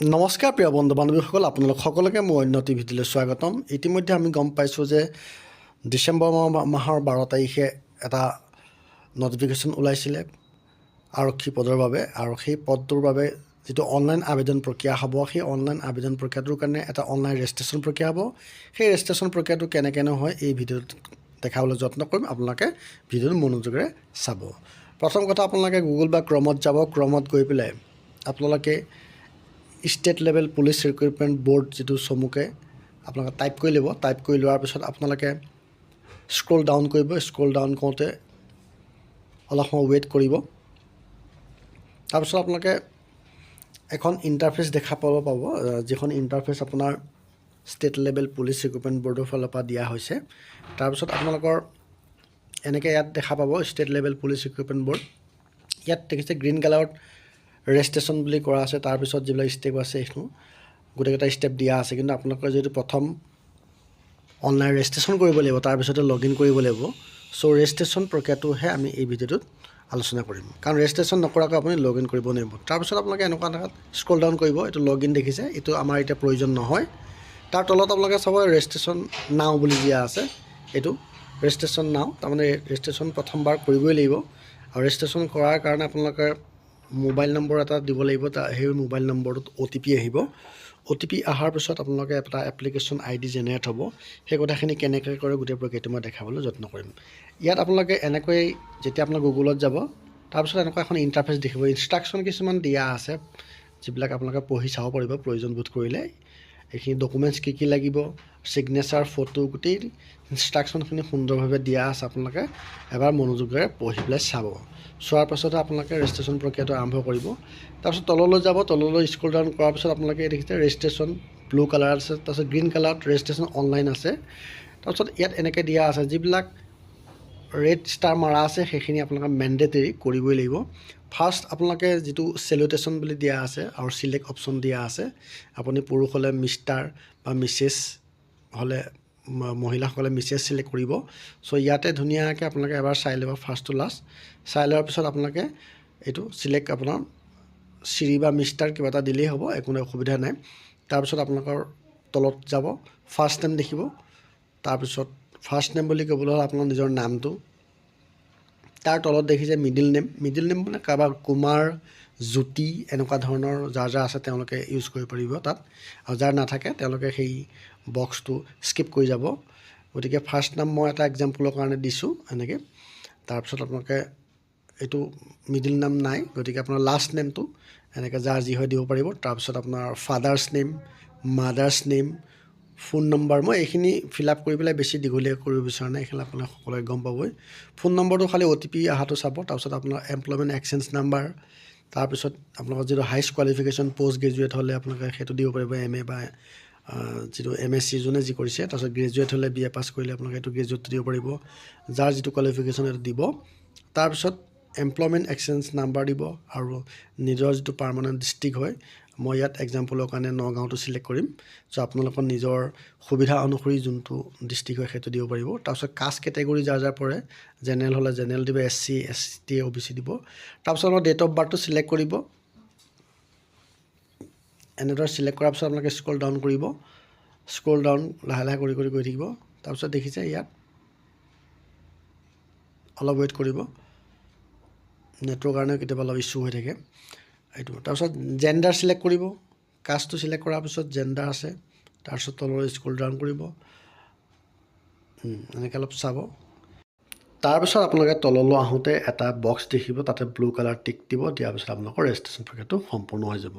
নমস্কাৰ প্ৰিয় বন্ধু বান্ধৱীসকল, আপোনালোক সকলোকে মোৰ অন্য টিভিলৈ স্বাগতম। ইতিমধ্যে আমি গম পাইছোঁ যে ডিচেম্বৰ মাহৰ 12 তাৰিখে এটা নটিফিকেশ্যন ওলাইছিলে আৰক্ষী পদৰ বাবে, আৰু সেই পদটোৰ বাবে যিটো অনলাইন আবেদন প্ৰক্ৰিয়া হ'ব, সেই অনলাইন আবেদন প্ৰক্ৰিয়াটোৰ কাৰণে এটা অনলাইন ৰেজিষ্ট্ৰেশ্যন প্ৰক্ৰিয়া হ'ব। সেই ৰেজিষ্ট্ৰেশ্যন প্ৰক্ৰিয়াটো কেনেকৈ হয় এই ভিডিঅ'ত দেখাবলৈ যত্ন কৰিম। আপোনালোকে ভিডিঅ'টো মনোযোগেৰে চাব। প্ৰথম কথা, আপোনালোকে গুগল বা ক্ৰমত যাব। ক্ৰমত গৈ পেলাই আপোনালোকে state level police recruitment board যিটো চমুকে আপোনালোকে টাইপ কৰি ল'ব। টাইপ কৰি লোৱাৰ পিছত আপোনালোকে স্ক্ৰল ডাউন কৰিব। স্ক্ৰল ডাউন কৰোঁতে অলপ সময় ৱেইট কৰিব। তাৰপিছত আপোনালোকে এখন ইণ্টাৰফেচ দেখা পাব, যিখন ইণ্টাৰফেচ আপোনাৰ ষ্টেট লেভেল পুলিচ ৰিক্ৰুটমেণ্ট বৰ্ডৰ ফালৰ পৰা দিয়া হৈছে। তাৰপিছত আপোনালোকৰ এনেকৈ ইয়াত দেখা পাব state level police recruitment board. ইয়াত দেখিছে গ্ৰীণ কালাৰত ৰেজিষ্ট্ৰেশ্যন বুলি কৰা আছে। তাৰপিছত যিবিলাক ষ্টেপ আছে সেইটো গোটেইকেইটা ষ্টেপ দিয়া আছে, কিন্তু আপোনালোকৰ যিহেতু প্ৰথম অনলাইন ৰেজিষ্ট্ৰেশ্যন কৰিব লাগিব, তাৰপিছতে লগ ইন কৰিব লাগিব। চ' ৰেজিষ্ট্ৰেশ্যন প্ৰক্ৰিয়াটোহে আমি এই ভিডিঅ'টোত আলোচনা কৰিম, কাৰণ ৰেজিষ্ট্ৰেশ্যন নকৰাকৈ আপুনি লগ ইন কৰিব নোৱাৰিব। তাৰপিছত আপোনালোকে এনেকুৱা জেগাত স্ক্ৰল ডাউন কৰিব। এইটো লগ ইন দেখিছে, এইটো আমাৰ এতিয়া প্ৰয়োজন নহয়। তাৰ তলত আপোনালোকে চাব ৰেজিষ্ট্ৰেশ্যন নাও বুলি দিয়া আছে। এইটো ৰেজিষ্ট্ৰেশ্যন নাও, তাৰমানে ৰেজিষ্ট্ৰেশ্যন প্ৰথমবাৰ কৰিবই লাগিব। আৰু ৰেজিষ্ট্ৰেশ্যন কৰাৰ কাৰণে আপোনালোকে মোবাইল নম্বৰ এটা দিব লাগিব। সেই মোবাইল নম্বৰটোত OTP আহিব। OTP অহাৰ পিছত আপোনালোকে এটা এপ্লিকেশ্যন ID জেনেৰেট হ'ব। সেই কথাখিনি কেনেকৈ কৰে গোটেই প্ৰক্ৰিয়াটো মই দেখাবলৈ যত্ন কৰিম। ইয়াত আপোনালোকে এনেকৈ যেতিয়া আপোনালোকে গুগলত যাব, তাৰপিছত এনেকুৱা এখন ইণ্টাৰফেচ দেখিব। ইনষ্ট্ৰাকশ্যন কিছুমান দিয়া আছে, যিবিলাক আপোনালোকে পঢ়ি চাব পাৰিব প্ৰয়োজন বোধ কৰিলে। এইখিনি ডকুমেণ্টছ কি লাগিব, ছিগনেচাৰ, ফটো, গোটেই ইনষ্ট্ৰাকশ্যনখিনি সুন্দৰভাৱে দিয়া আছে। আপোনালোকে এবাৰ মনোযোগেৰে পঢ়ি পেলাই চাব। চোৱাৰ পাছতে আপোনালোকে ৰেজিষ্ট্ৰেশ্যন প্ৰক্ৰিয়াটো আৰম্ভ কৰিব। তাৰপিছত তললৈ যাব। তললৈ স্ক্ৰল ডাউন কৰাৰ পিছত আপোনালোকে দেখিছে ৰেজিষ্ট্ৰেশ্যন ব্লু কালাৰ আছে, তাৰপিছত গ্ৰীণ কালাৰত ৰেজিষ্ট্ৰেশ্যন অনলাইন আছে। তাৰপিছত ইয়াত এনেকৈ দিয়া আছে, যিবিলাক ৰেড ষ্টাৰ মাৰা আছে সেইখিনি আপোনালোকে মেণ্ডেটৰী কৰিবই লাগিব। ফাৰ্ষ্ট আপোনালোকে যিটো চেলুটেশ্যন বুলি দিয়া আছে আৰু চিলেক্ট অপশ্যন দিয়া আছে, আপুনি পুৰুষ হ'লে মিষ্টাৰ বা মিছেছ হ'লে, মহিলাসকলে মিছেছ চিলেক্ট কৰিব। চ' ইয়াতে ধুনীয়াকৈ আপোনালোকে এবাৰ চাই ল'ব, ফাৰ্ষ্ট টু লাষ্ট চাই লোৱাৰ পিছত আপোনালোকে এইটো চিলেক্ট আপোনাৰ চিৰি বা মিষ্টাৰ কিবা এটা দিলেই হ'ব, একো অসুবিধা নাই। তাৰপিছত আপোনালোকৰ তলত যাব, ফাৰ্ষ্ট নেম দেখিব। তাৰপিছত ফাৰ্ষ্ট নেম বুলি ক'বলৈ হ'লে আপোনাৰ নিজৰ নামটো। তাৰ তলত দেখিছে মিডিল নেম। মিডিল নেম মানে কাৰোবাৰ কুমাৰ, জ্যোতি এনেকুৱা ধৰণৰ যাৰ আছে তেওঁলোকে ইউজ কৰিব পাৰিব তাত, আৰু যাৰ নাথাকে তেওঁলোকে সেই বক্সটো স্কিপ কৰি যাব। গতিকে ফাৰ্ষ্ট নাম মই এটা এক্সাম্পলৰ কাৰণে দিছোঁ এনেকৈ। তাৰপিছত আপোনালোকে এইটো মিডিল নাম নাই, গতিকে আপোনাৰ লাষ্ট নেমটো এনেকৈ যাৰ যি হয় দিব পাৰিব। তাৰপিছত আপোনাৰ father's name, mothers name, phone number. মই এইখিনি ফিল আপ কৰি পেলাই বেছি দীঘলীয়া কৰিব বিচৰা নাই, এইখিনি আপোনালোকে সকলোৱে গম পাবই। ফোন নম্বৰটো খালি OTP অহাটো চাব। তাৰপিছত আপোনাৰ এমপ্লয়মেণ্ট এক্সচেঞ্জ নাম্বাৰ, তাৰপিছত আপোনালোকৰ যিটো হাইষ্ট কোৱালিফিকেশ্যন পষ্ট গ্ৰেজুৱেট হ'লে আপোনালোকে সেইটো দিব পাৰিব, MA বা যিটো MSc যোনে যি কৰিছে। তাৰপিছত গ্ৰেজুৱেট হ'লে BA পাছ কৰিলে আপোনালোকে এইটো গ্ৰেজুৱেটটো দিব পাৰিব, যাৰ যিটো কোৱালিফিকেশ্যন সেইটো দিব। তাৰপিছত এমপ্লয়মেণ্ট এক্সচেঞ্জ নাম্বাৰ দিব, আৰু নিজৰ যিটো পাৰ্মানেণ্ট ডিষ্ট্ৰিক্ট হয়, মই ইয়াত এক্সাম্পলৰ কাৰণে নগাঁওটো চিলেক্ট কৰিম। চ' আপোনালোকৰ নিজৰ সুবিধা অনুসৰি যোনটো ডিষ্ট্ৰিক্ট হয় সেইটো দিব পাৰিব। তাৰপিছত কাষ্ট কেটেগৰী যাৰ পৰে, জেনেৰেল হ'লে জেনেৰেল দিব, SC ST OBC দিব। তাৰপিছত আমাৰ ডেট অফ বাৰ্থটো চিলেক্ট কৰিব। এনেদৰে চিলেক্ট কৰাৰ পিছত আপোনালোকে স্ক্ৰল ডাউন কৰিব। স্ক্ৰল ডাউন লাহে লাহে কৰি গৈ থাকিব। তাৰপিছত দেখিছে ইয়াত অলপ ৱেইট কৰিব, নেটৰ কাৰণে কেতিয়াবা অলপ ইছ্যু হৈ থাকে এইটো। তাৰপিছত জেণ্ডাৰ চিলেক্ট কৰিব। কাষ্টটো চিলেক্ট কৰাৰ পিছত জেণ্ডাৰ আছে, তাৰপিছত তললৈ স্ক্ৰল ডাউন কৰিব, এনেকৈ অলপ চাব। তাৰপিছত আপোনালোকে তললৈ আহোঁতে এটা বক্স দেখিব, তাতে ব্লু কালাৰ টিক দিব। দিয়াৰ পিছত আপোনালোকৰ ৰেজিষ্ট্ৰেশ্যন প্ৰক্ৰিয়াটো সম্পূৰ্ণ হৈ যাব।